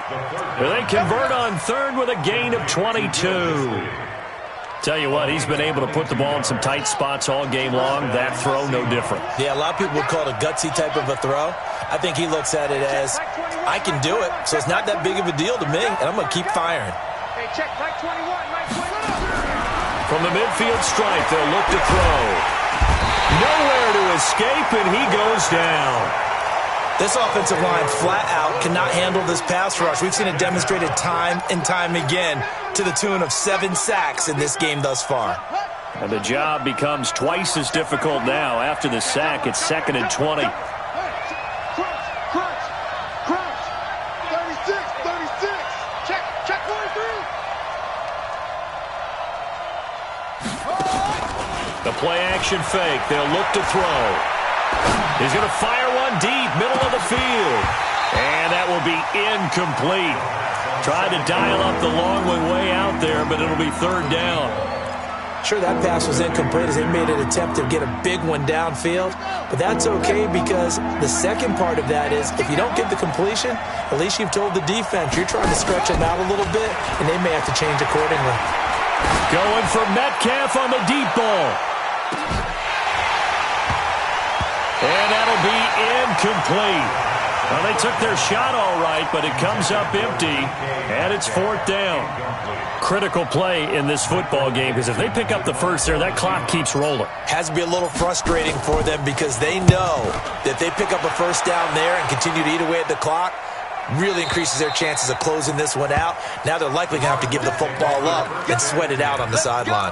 They convert on 3rd with a gain of 22. Tell you what, he's been able to put the ball in some tight spots all game long. That throw, no different. Yeah, a lot of people would call it a gutsy type of a throw. I think he looks at it as, I can do it, so it's not that big of a deal to me, and I'm going to keep firing. Hey, check Mike 21, Mike 21. From the midfield stripe, they'll look to throw. Nowhere to escape, and he goes down. This offensive line flat out cannot handle this pass rush. We've seen it demonstrated time and time again to the tune of 7 sacks in this game thus far. And the job becomes twice as difficult now. After the sack, it's 2nd and 20. Crunch. 36. Check 43. The play action fake. They'll look to throw. He's going to fire one deep, middle of the field. And that will be incomplete. Tried to dial up the long way out there, but it'll be 3rd down. Sure, that pass was incomplete as they made an attempt to get a big one downfield. But that's okay because the second part of that is if you don't get the completion, at least you've told the defense you're trying to stretch them out a little bit, and they may have to change accordingly. Going for Metcalf on the deep ball. And that'll be incomplete. Well, they took their shot all right, but it comes up empty, and it's 4th down. Critical play in this football game because if they pick up the first there, that clock keeps rolling. Has to be a little frustrating for them because they know that if they pick up a first down there and continue to eat away at the clock, really increases their chances of closing this one out. Now they're likely going to have to give the football up and sweat it out on the sideline.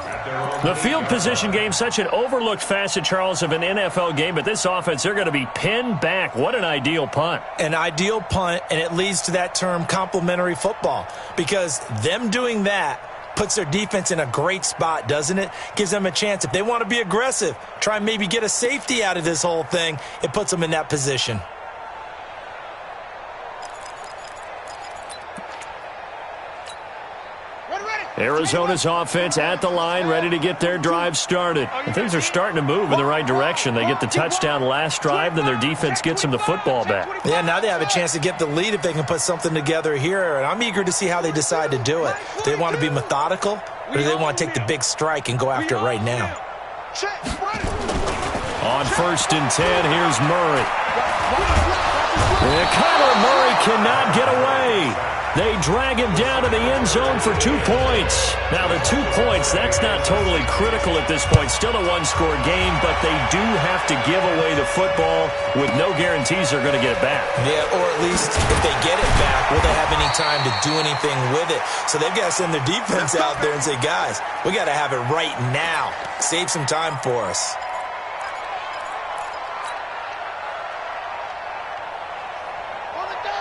The field position game, such an overlooked facet, Charles, of an NFL game, but this offense, they're going to be pinned back. What an ideal punt. An ideal punt, and it leads to that term complementary football because them doing that puts their defense in a great spot, doesn't it? Gives them a chance. If they want to be aggressive, try and maybe get a safety out of this whole thing, it puts them in that position. Arizona's offense at the line, ready to get their drive started. And things are starting to move in the right direction. They get the touchdown last drive, then their defense gets them the football back. Yeah, now they have a chance to get the lead if they can put something together here. And I'm eager to see how they decide to do it. Do they want to be methodical, or do they want to take the big strike and go after it right now? On 1st and 10, here's Murray. And Kyler Murray cannot get away. They drag him down to the end zone for 2 points. Now, the 2 points, that's not totally critical at this point. Still a one-score game, but they do have to give away the football with no guarantees they're going to get it back. Yeah, or at least if they get it back, will they have any time to do anything with it? So they've got to send their defense out there and say, guys, we got to have it right now. Save some time for us.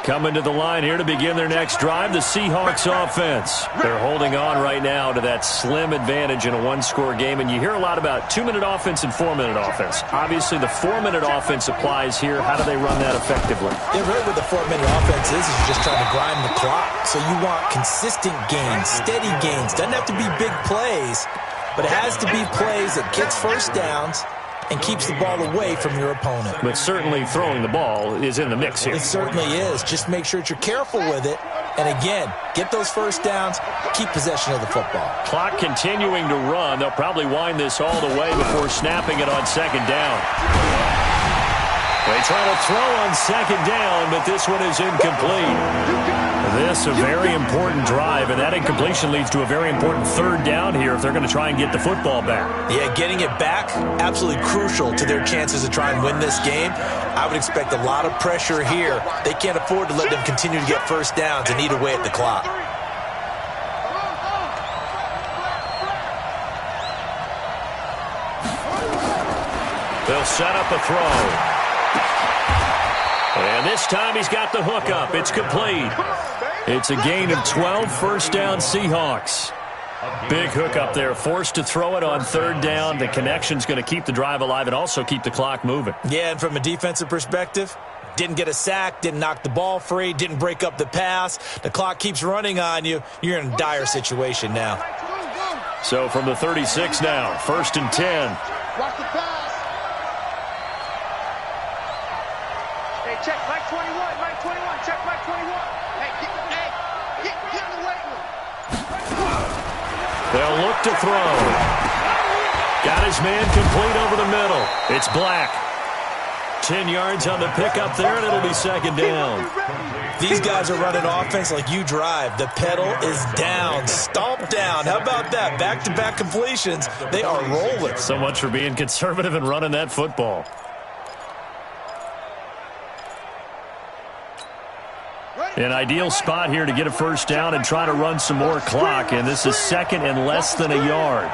Coming to the line here to begin their next drive, the Seahawks offense. They're holding on right now to that slim advantage in a one-score game, and you hear a lot about 2-minute offense and 4-minute offense. Obviously, the 4-minute offense applies here. How do they run that effectively? Yeah, really what the 4-minute offense is you're just trying to grind the clock. So you want consistent gains, steady gains. Doesn't have to be big plays, but it has to be plays that gets first downs and keeps the ball away from your opponent. But certainly throwing the ball is in the mix here. It certainly is. Just make sure that you're careful with it. And again, get those first downs, keep possession of the football. Clock continuing to run. They'll probably wind this all the way before snapping it on second down. They try to throw on second down, but this one is incomplete. This a very important drive, and that incompletion leads to a very important third down here if they're going to try and get the football back. Yeah, getting it back, absolutely crucial to their chances to try and win this game. I would expect a lot of pressure here. They can't afford to let them continue to get first downs and eat away at the clock. They'll set up a throw. And this time he's got the hook up. It's complete. It's a gain of 12, first down Seahawks. Big hook up there, forced to throw it on third down. The connection's going to keep the drive alive and also keep the clock moving. Yeah, and from a defensive perspective, didn't get a sack, didn't knock the ball free, didn't break up the pass. The clock keeps running on you. You're in a dire situation now. So from the 36 now, first and 10. Watch the pass. Hey, check Mike 21, Mike 21, check Mike 21. Hey, get in the weight room. They'll look to throw. Got his man complete over the middle. It's Black. 10 yards on the pickup there, and it'll be second down. These guys are running offense like you drive. The pedal is down, stomp down. How about that? Back-to-back completions. They are rolling. So much for being conservative and running that football. An ideal spot here to get a first down and try to run some more clock, and this is second and less than a yard.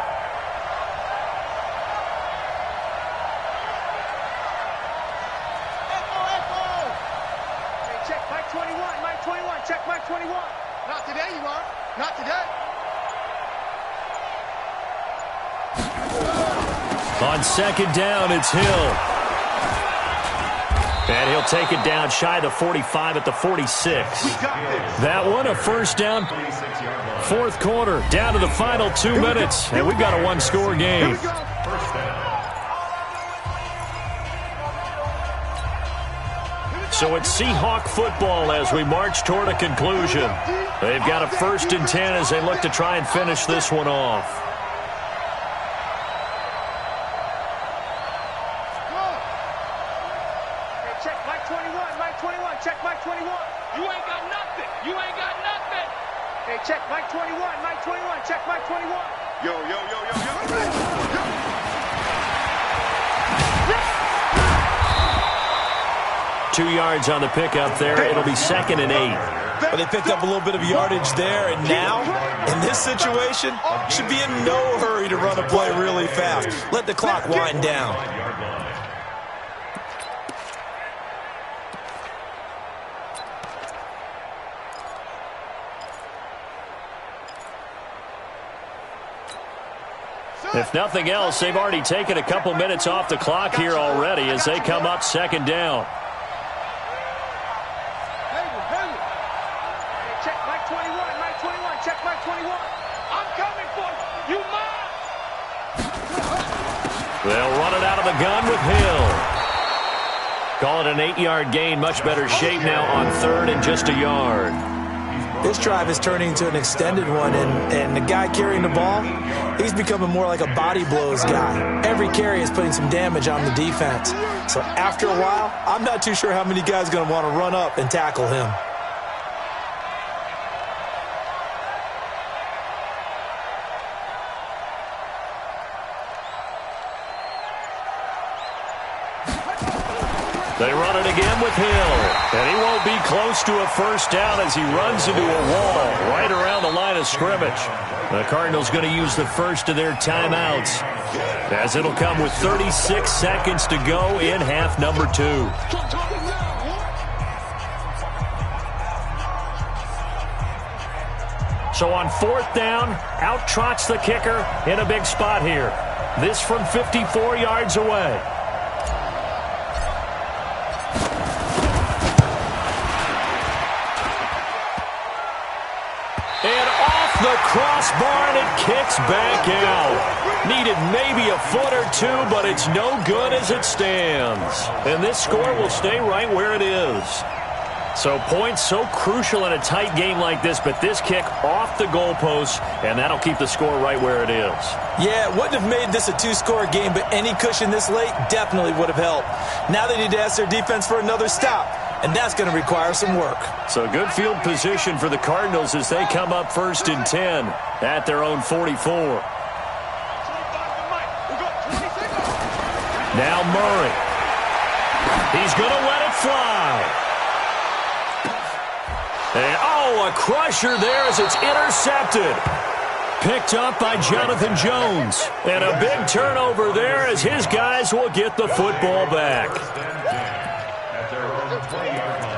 Hey, check Mike 21, Mike 21, check Mike 21. Not today, you are. Not today. On second down, it's Hill. And he'll take it down shy of the 45 at the 46. That one, a first down. Fourth quarter, down to the final 2 minutes. And we've got a one-score game. So it's Seahawk football as we march toward a conclusion. They've got a first and 10 as they look to try and finish this one off. Hey, check Mike 21, Mike 21, check Mike 21. Yo, yo, yo, yo, yo. 2 yards on the pickup there. It'll be second and 8. Well, they picked up a little bit of yardage there, and now, in this situation, should be in no hurry to run a play really fast. Let the clock wind down. If nothing else, they've already taken a couple minutes off the clock here already as they come up second down. Check Mike 21, Mike 21, check Mike 21. I'm coming for you. You mine. They'll run it out of the gun with Hill. Call it an 8-yard gain. Much better shape now on third and just a yard. This drive is turning into an extended one, and the guy carrying the ball, he's becoming more like a body blows guy. Every carry is putting some damage on the defense. So after a while, I'm not too sure how many guys are going to want to run up and tackle him. They run it again with Hill. And he won't be close to a first down as he runs into a wall right around the line of scrimmage. The Cardinals going to use the first of their timeouts, as it'll come with 36 seconds to go in half number 2. So on 4th down, out trots the kicker in a big spot here. This from 54 yards away. And off the crossbar, and it kicks back out. Needed maybe a foot or two, but it's no good as it stands. And this score will stay right where it is. So points so crucial in a tight game like this, but this kick off the goalpost, and that'll keep the score right where it is. Yeah, it wouldn't have made this a 2-score game, but any cushion this late definitely would have helped. Now they need to ask their defense for another stop, and that's going to require some work. So good field position for the Cardinals as they come up 1st and 10 at their own 44. Now Murray. He's going to let it fly. And, a crusher there as it's intercepted. Picked up by Jonathan Jones. And a big turnover there as his guys will get the football back. At their own 20-yard line.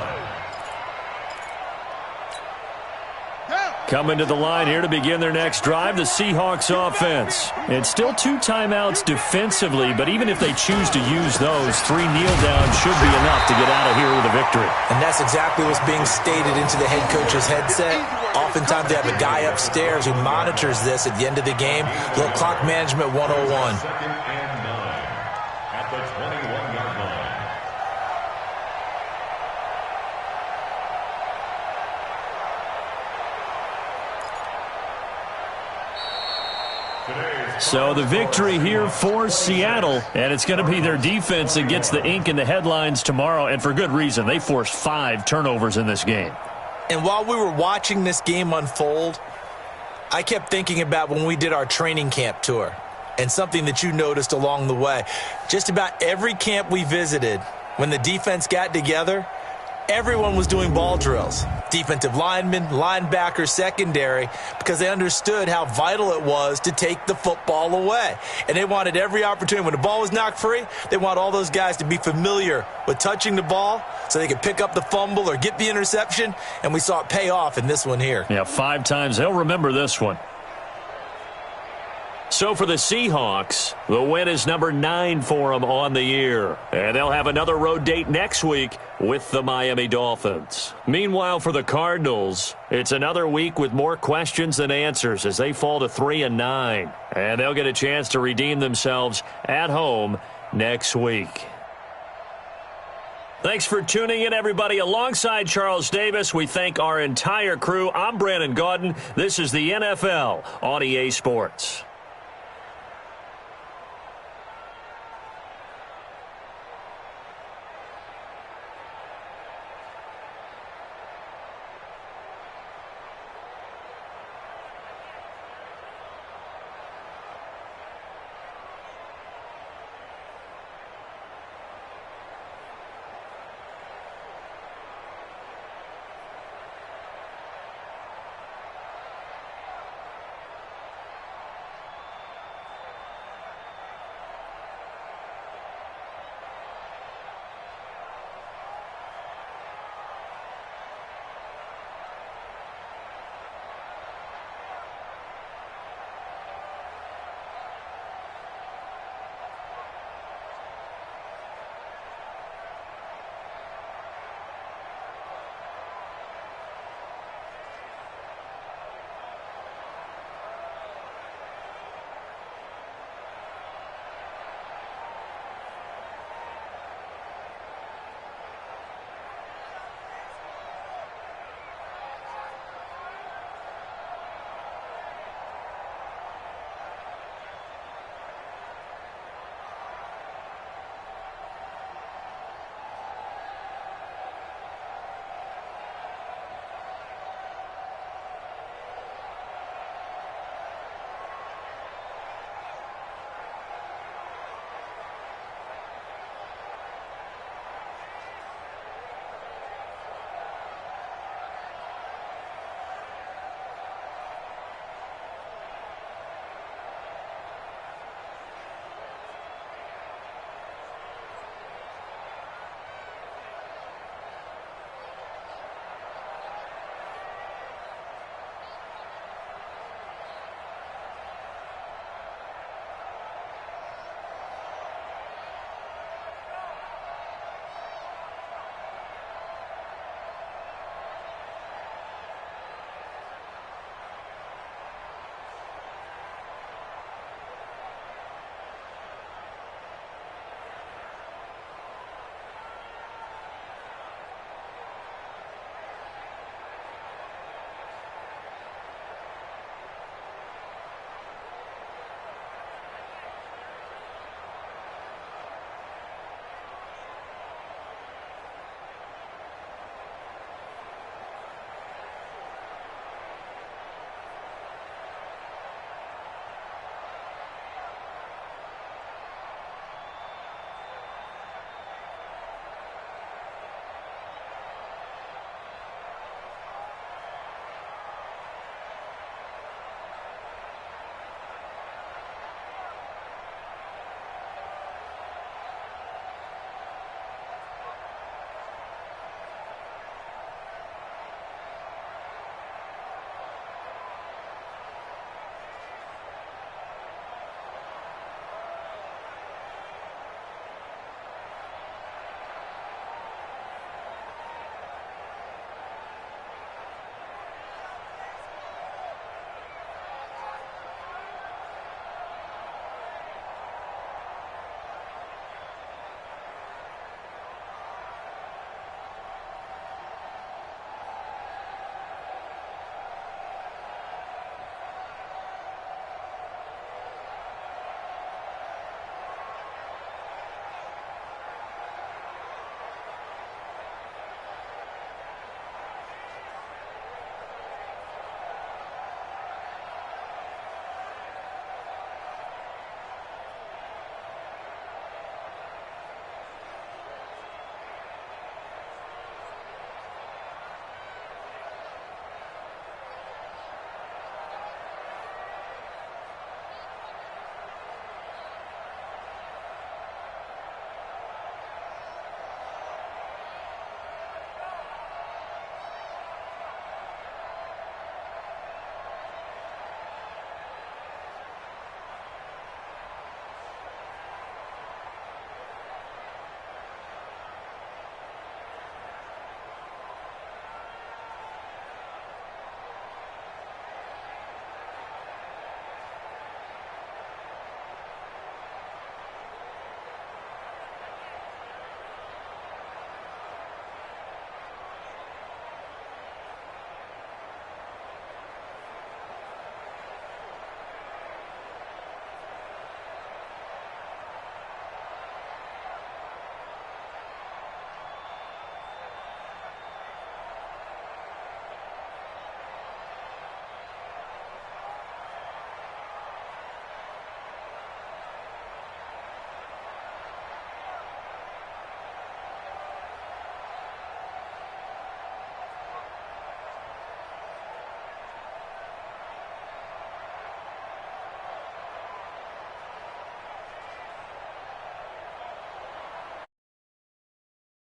Coming to the line here to begin their next drive, the Seahawks offense. It's still 2 timeouts defensively, but even if they choose to use those, 3 kneel downs should be enough to get out of here with a victory. And that's exactly what's being stated into the head coach's headset. Oftentimes they have a guy upstairs who monitors this at the end of the game. Little clock management 101. 2nd and 9 at the 21-yard line. So the victory here for Seattle, and it's going to be their defense that gets the ink in the headlines tomorrow, and for good reason. They forced 5 turnovers in this game. And while we were watching this game unfold, I kept thinking about when we did our training camp tour and something that you noticed along the way. Just about every camp we visited, when the defense got together, everyone was doing ball drills. Defensive linemen, linebackers, secondary, because they understood how vital it was to take the football away. And they wanted every opportunity. When the ball was knocked free, they want all those guys to be familiar with touching the ball so they could pick up the fumble or get the interception. And we saw it pay off in this one here. Yeah, 5 times. They'll remember this one. So for the Seahawks, the win is number 9 for them on the year. And they'll have another road date next week with the Miami Dolphins. Meanwhile, for the Cardinals, it's another week with more questions than answers as they fall to 3 and 9. And they'll get a chance to redeem themselves at home next week. Thanks for tuning in, everybody. Alongside Charles Davis, we thank our entire crew. I'm Brandon Gaudin. This is the NFL on EA Sports.